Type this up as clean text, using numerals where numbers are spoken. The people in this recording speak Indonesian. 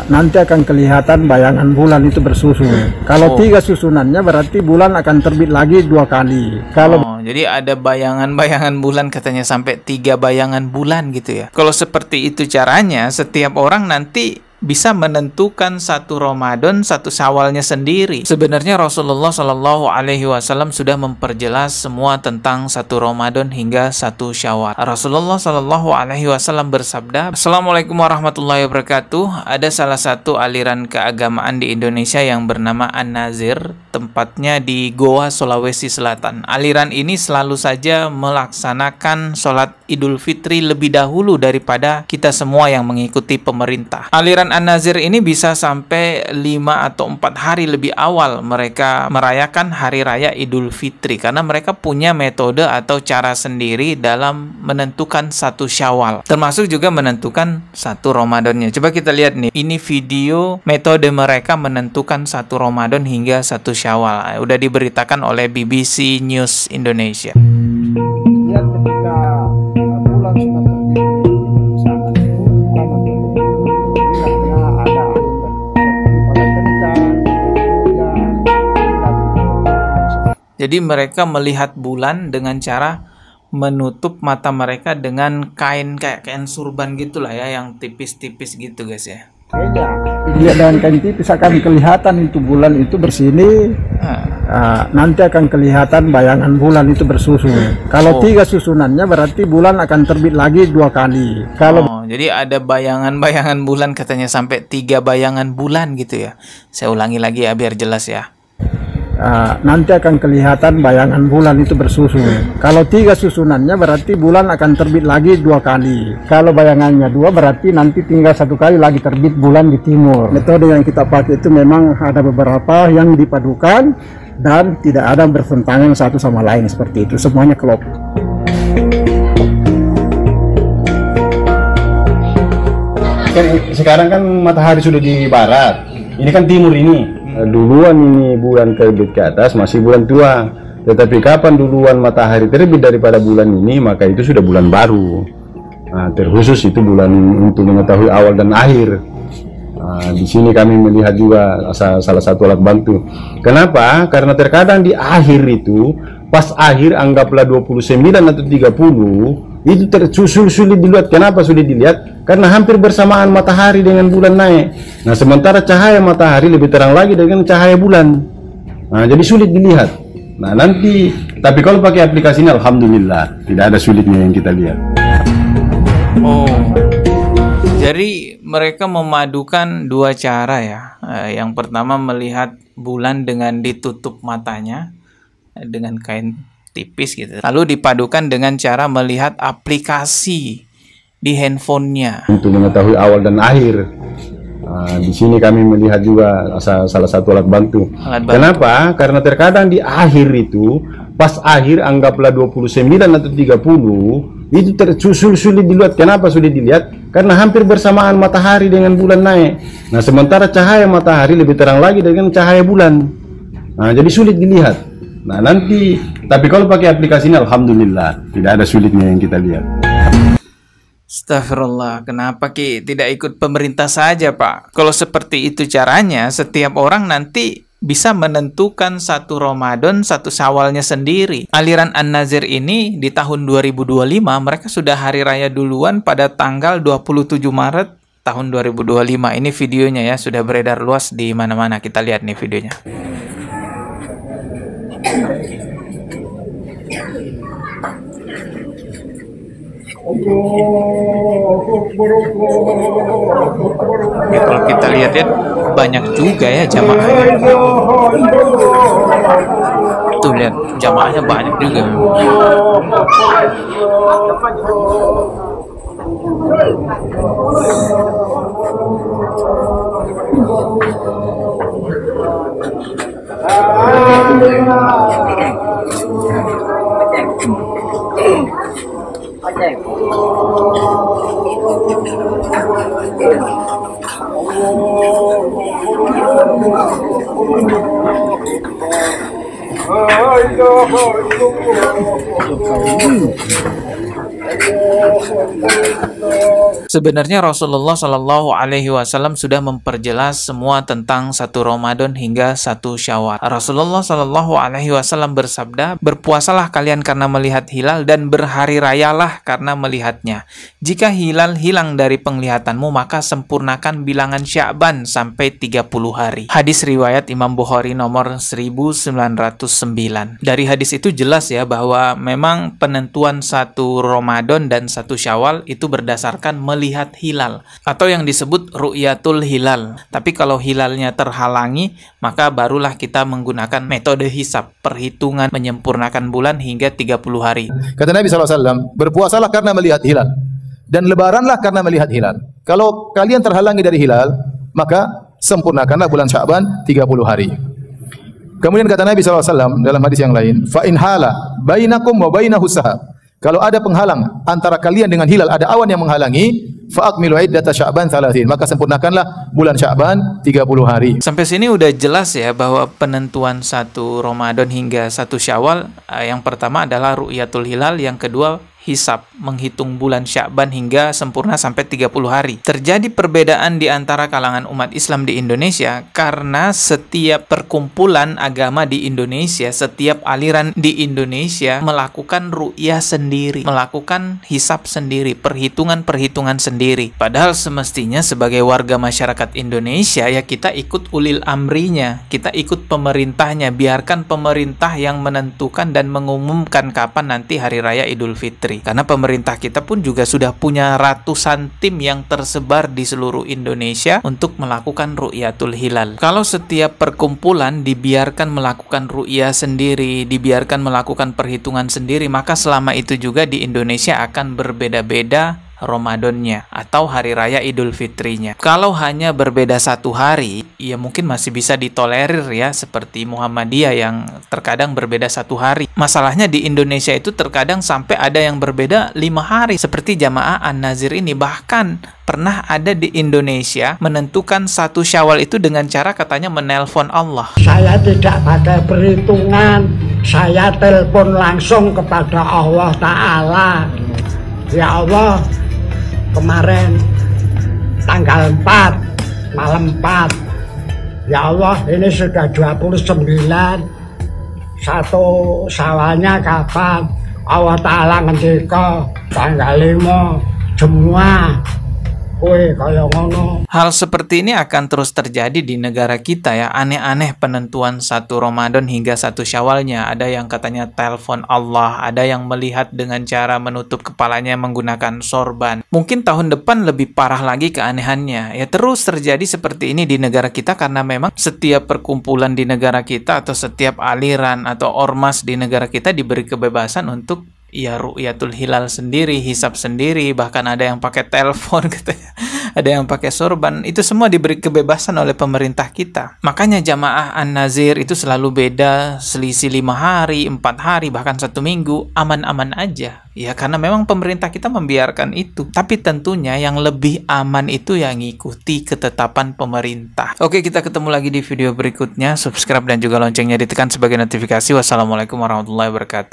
nanti akan kelihatan bayangan bulan itu bersusun. Kalau 3 susunannya berarti bulan akan terbit lagi 2 kali. Jadi ada bayangan-bayangan bulan, katanya sampai 3 bayangan bulan gitu ya. Kalau seperti itu caranya, setiap orang nanti bisa menentukan satu Ramadan, satu Syawalnya sendiri. Sebenarnya Rasulullah Shallallahu Alaihi Wasallam sudah memperjelas semua tentang satu Ramadan hingga satu Syawal. Rasulullah Shallallahu Alaihi Wasallam bersabda, Assalamualaikum warahmatullahi wabarakatuh. Ada salah satu aliran keagamaan di Indonesia yang bernama An-Nazir, tempatnya di Goa, Sulawesi Selatan. Aliran ini selalu saja melaksanakan sholat Idul Fitri lebih dahulu daripada kita semua yang mengikuti pemerintah. Aliran An-Nazir ini bisa sampai 5 atau 4 hari lebih awal mereka merayakan Hari Raya Idul Fitri, karena mereka punya metode atau cara sendiri dalam menentukan satu Syawal, termasuk juga menentukan satu Ramadannya. Coba kita lihat nih, ini video metode mereka menentukan satu Ramadan hingga satu Syawal. Udah diberitakan oleh BBC News Indonesia. Lihat ketika bulan sudah terbit di sana itu, ada angin kencang, hujan. Jadi mereka melihat bulan dengan cara menutup mata mereka dengan kain, kayak kain surban gitulah ya, yang tipis-tipis gitu guys ya. Dia dengan kain tipis akan kelihatan itu bulan itu bersini. Nanti akan kelihatan bayangan bulan itu bersusun. Kalau 3 susunannya berarti bulan akan terbit lagi 2 kali. Jadi ada bayangan-bayangan bulan, katanya sampai 3 bayangan bulan gitu ya. Saya ulangi lagi ya biar jelas ya. Nanti akan kelihatan bayangan bulan itu bersusun. Kalau 3 susunannya berarti bulan akan terbit lagi 2 kali. Kalau bayangannya 2 berarti nanti tinggal 1 kali lagi terbit bulan di timur. Metode yang kita pakai itu memang ada beberapa yang dipadukan dan tidak ada bertentangan satu sama lain seperti itu. Semuanya klop. Sekarang kan matahari sudah di barat. Ini kan timur ini. Duluan ini bulan terbit ke atas masih bulan tua, tetapi kapan duluan matahari terbit daripada bulan ini, maka itu sudah bulan baru. Terkhusus itu bulan untuk mengetahui awal dan akhir. Di sini kami melihat juga salah satu alat bantu. Kenapa? Karena terkadang di akhir itu, pas akhir anggaplah 29 atau 30, itu sulit dilihat. Kenapa sulit dilihat? Karena hampir bersamaan matahari dengan bulan naik. Nah, sementara cahaya matahari lebih terang lagi dengan cahaya bulan. Jadi sulit dilihat. Nah, nanti, tapi kalau pakai aplikasi ini, alhamdulillah, tidak ada sulitnya yang kita lihat. Jadi mereka memadukan 2 cara ya. Yang pertama melihat bulan dengan ditutup matanya dengan kain tipis gitu. Lalu dipadukan dengan cara melihat aplikasi di handphonenya untuk mengetahui awal dan akhir. Di sini kami melihat juga salah satu alat bantu. Kenapa? Karena terkadang di akhir itu, pas akhir anggaplah 29 atau 30, itu sulit dilihat. Kenapa sulit dilihat? Karena hampir bersamaan matahari dengan bulan naik. Nah, sementara cahaya matahari lebih terang lagi dengan cahaya bulan. Jadi sulit dilihat. Nah, nanti, tapi kalau pakai aplikasi ini, alhamdulillah, tidak ada sulitnya yang kita lihat. Astagfirullah, kenapa Ki tidak ikut pemerintah saja Pak? Kalau seperti itu caranya, setiap orang nanti bisa menentukan satu Ramadan, satu Syawalnya sendiri. Aliran An-Nazir ini di tahun 2025, mereka sudah hari raya duluan pada tanggal 27 Maret tahun 2025. Ini videonya ya, sudah beredar luas di mana-mana. Kita lihat nih videonya. Ya, kalau kita lihat ya, banyak juga ya jamaahnya. Tuh lihat, jamaahnya banyak juga. Sebenarnya Rasulullah Shallallahu Alaihi Wasallam sudah memperjelas semua tentang 1 Ramadan hingga 1 Syawal. Rasulullah Shallallahu Alaihi Wasallam bersabda, berpuasalah kalian karena melihat hilal dan berhari rayalah karena melihatnya. Jika hilal hilang dari penglihatanmu, maka sempurnakan bilangan Sya'ban sampai 30 hari. Hadis riwayat Imam Bukhari nomor 1909. Dari hadis itu jelas ya bahwa memang penentuan 1 Ramadan dan 1 Syawal itu berdasarkan melihat hilal atau yang disebut ru'yatul hilal. Tapi kalau hilalnya terhalangi, maka barulah kita menggunakan metode hisab, perhitungan menyempurnakan bulan hingga 30 hari. Kata Nabi SAW, berpuasalah karena melihat hilal dan lebaranlah karena melihat hilal. Kalau kalian terhalangi dari hilal, maka sempurnakanlah bulan Sya'ban 30 hari. Kemudian kata Nabi SAW dalam hadis yang lain, fa in hala bainakum wa bainahu sahab. Kalau ada penghalang antara kalian dengan hilal, ada awan yang menghalangi, fa akmilu iddata Sya'ban 30, maka sempurnakanlah bulan Sya'ban 30 hari. Sampai sini udah jelas ya bahwa penentuan 1 Ramadan hingga 1 Syawal, yang pertama adalah ru'yatul hilal, yang kedua hisab, menghitung bulan Sya'ban hingga sempurna sampai 30 hari. Terjadi perbedaan di antara kalangan umat Islam di Indonesia karena setiap perkumpulan agama di Indonesia, setiap aliran di Indonesia melakukan ru'yah sendiri, melakukan hisab sendiri, perhitungan-perhitungan sendiri. Padahal semestinya sebagai warga masyarakat Indonesia ya kita ikut ulil amrinya, kita ikut pemerintahnya, biarkan pemerintah yang menentukan dan mengumumkan kapan nanti hari raya Idul Fitri. Karena pemerintah kita pun juga sudah punya ratusan tim yang tersebar di seluruh Indonesia untuk melakukan ru'yatul hilal. Kalau setiap perkumpulan dibiarkan melakukan ru'yah sendiri, dibiarkan melakukan perhitungan sendiri, maka selama itu juga di Indonesia akan berbeda-beda Ramadannya atau hari raya Idul Fitrinya. Kalau hanya berbeda 1 hari, ya mungkin masih bisa ditolerir ya, seperti Muhammadiyah yang terkadang berbeda 1 hari. Masalahnya di Indonesia itu terkadang sampai ada yang berbeda 5 hari, seperti jamaah An-Nazir ini. Bahkan pernah ada di Indonesia menentukan 1 Syawal itu dengan cara katanya menelpon Allah. Saya tidak pakai perhitungan, saya telepon langsung kepada Allah Ta'ala. Ya Allah, kemarin tanggal 4 malam 4, ya Allah ini sudah 29, 1 Syawalnya kapan? Allah Ta'ala ngendika tanggal 5 semua. Kaya ngono. Hal seperti ini akan terus terjadi di negara kita ya. Aneh-aneh penentuan 1 Ramadan hingga 1 Syawalnya. Ada yang katanya telepon Allah, ada yang melihat dengan cara menutup kepalanya menggunakan sorban. Mungkin tahun depan lebih parah lagi keanehannya. Ya terus terjadi seperti ini di negara kita karena memang setiap perkumpulan di negara kita atau setiap aliran atau ormas di negara kita diberi kebebasan untuk ya ru'yatul hilal sendiri, hisab sendiri, bahkan ada yang pakai telepon katanya, ada yang pakai sorban. Itu semua diberi kebebasan oleh pemerintah kita. Makanya jamaah An-Nazir itu selalu beda, selisih 5 hari, 4 hari, bahkan 1 minggu, aman-aman aja. Ya karena memang pemerintah kita membiarkan itu. Tapi tentunya yang lebih aman itu yang ngikuti ketetapan pemerintah. Oke, kita ketemu lagi di video berikutnya. Subscribe dan juga loncengnya ditekan sebagai notifikasi. Wassalamualaikum warahmatullahi wabarakatuh.